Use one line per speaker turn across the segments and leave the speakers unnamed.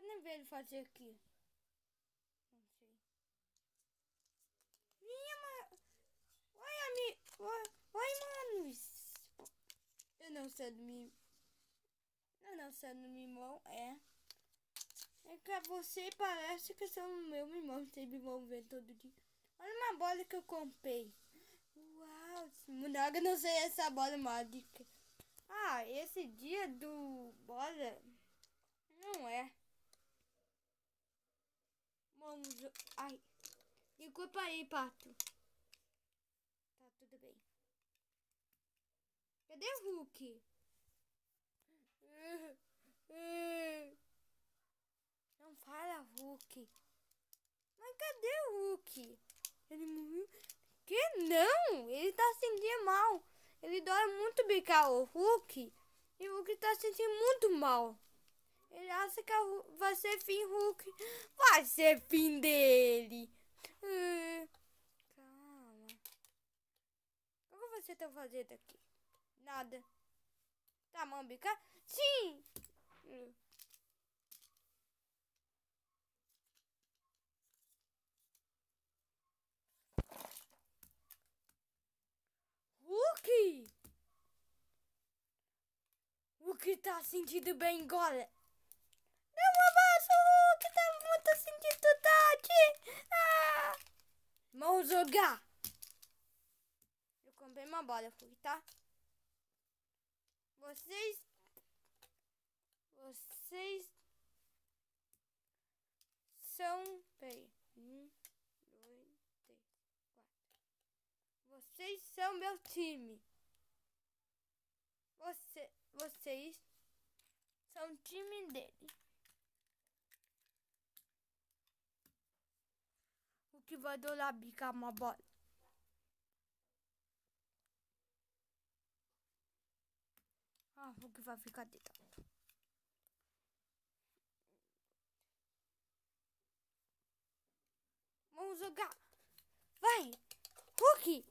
nem ver ele fazer aqui. Não sei. Minha mãe. Oi, amigo. Oi, manos. Eu não sei do mim. Eu não sei do meu irmão. É que você parece que são meu irmão. Vocês me vão ver todo dia. Olha uma bola que eu comprei. Uau. Munaga, não sei essa bola mágica. Ah, esse dia do bola. Não é. Vamos. Ai. Desculpa aí, pato. Tá tudo bem. Cadê o Hulk? Não fala, Hulk. Mas cadê o Hulk? Ele morreu? Que não? Ele tá sentindo mal. Ele dói muito bicar o Hulk. E o Hulk tá sentindo muito mal. Ele acha que vai ser fim Hulk. Vai ser fim dele. Calma. O que você tá fazendo aqui? Nada. Tá, mão bicar? Sim! Hulk! O que tá sentindo bem agora? Não, abraço, Hulk! Tá muito sentindo tarde! Ah! Vamos jogar! Eu comprei uma bola, Hulk, tá? Vocês são... Peraí. 1, 2, 3, 4. Vocês são meu time. Vocês são o time dele. O que vai adorar bicar uma bola. Ah, o que vai ficar deitado. Vamos jogar. Vai. Hulk.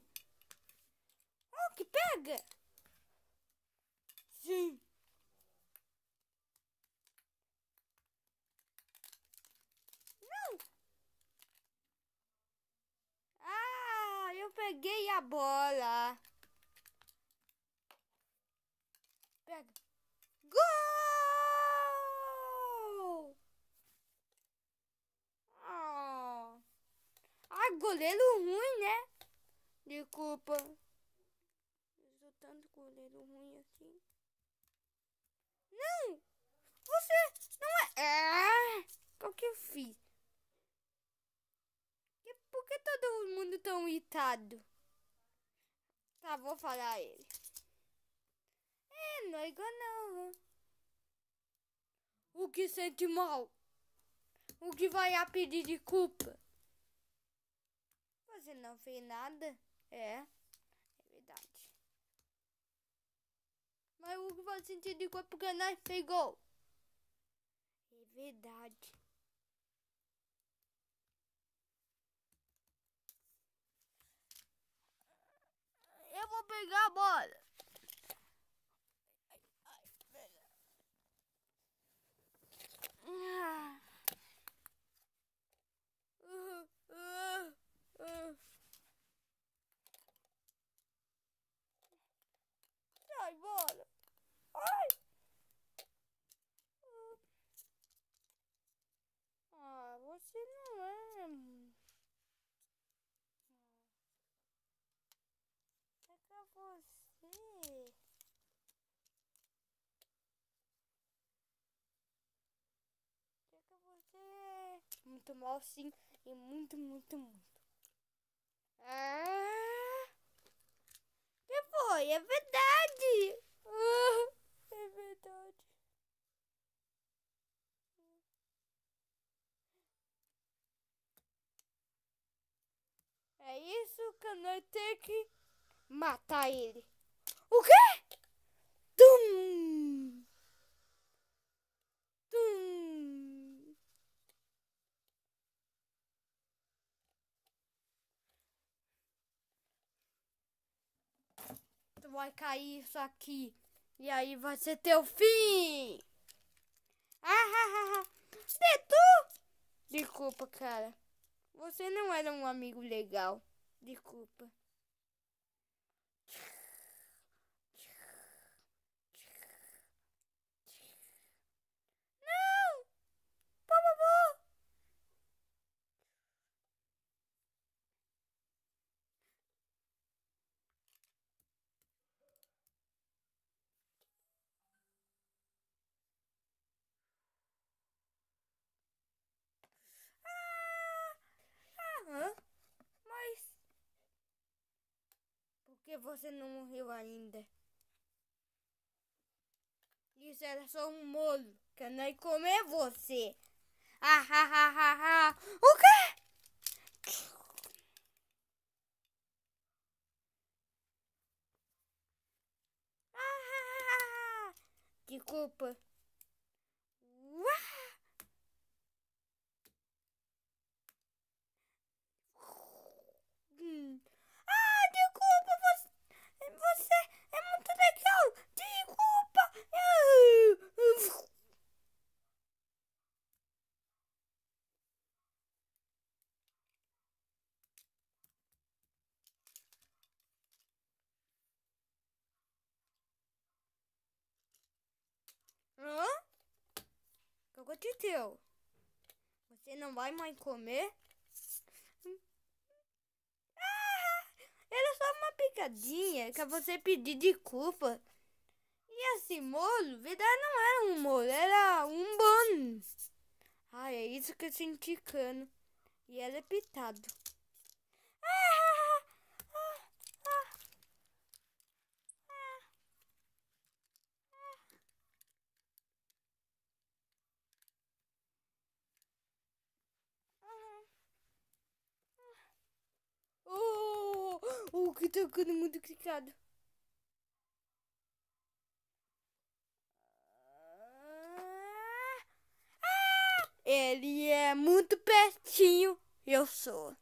Hulk, pega. Sim. Não. Ah, eu peguei a bola. Pega. Gol! Oh. Ah, goleiro ruim, né? Desculpa. Eu sou tanto goleiro ruim assim. Não! Você não é... O que eu fiz? Por que todo mundo tão irritado? Tá, vou falar a ele. Não é igual não. O que sente mal? O que vai a pedir desculpa? Você não fez nada? É verdade. Mas o que vai sentir desculpa porque nós fez gol? É verdade. Eu vou pegar a bola. Sai, bola. Ai. Ah, você não é. É pra você. Chega você. Muito mal, sim. E muito, muito, muito. Ah, que foi? É verdade. É verdade. É isso que nós temos que matar ele. O quê? Tum! Tum! Tu vai cair isso aqui. E aí vai ser teu fim. Ah, ah, ah, ah. Desculpa, cara. Você não era um amigo legal. Desculpa. Não! Por favor! Aham. Mas por que você não morreu ainda? Isso era só um molho, que eu não ia comer você. Ah, ah, ah, ah, ah. O quê? Ah, ah, ah, ah. Desculpa. Uá. Ah, desculpa, você é muito legal. Desculpa. Hã? O que aconteceu? Você não vai mais comer? Ah, era só uma picadinha que você pedir desculpa. E esse molho, verdade, não era um molho, era um bolo. Ai, é isso que eu senti cano. E era pitado. Ah, ah, ah, ah. Que tá ficando muito picado. Ele é muito pertinho. Eu sou.